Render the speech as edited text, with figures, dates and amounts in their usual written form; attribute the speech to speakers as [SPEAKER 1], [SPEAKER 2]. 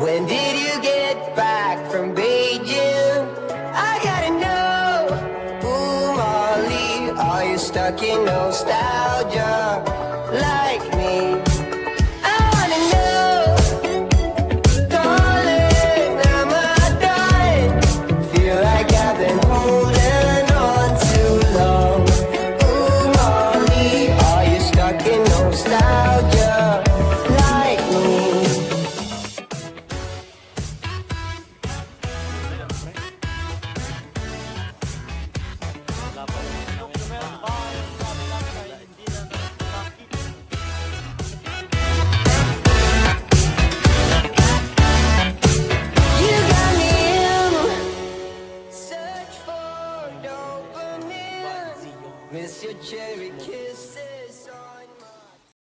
[SPEAKER 1] When did you get back from Beijing? I gotta know. Ooh, Molly, are you stuck in nostalgia like me? I wanna know. Darling, am I done? Feel like I've been holding on too long. Ooh, Molly, are you stuck in nostalgia like me? You got me in search for dopamine. Miss your cherry kiss.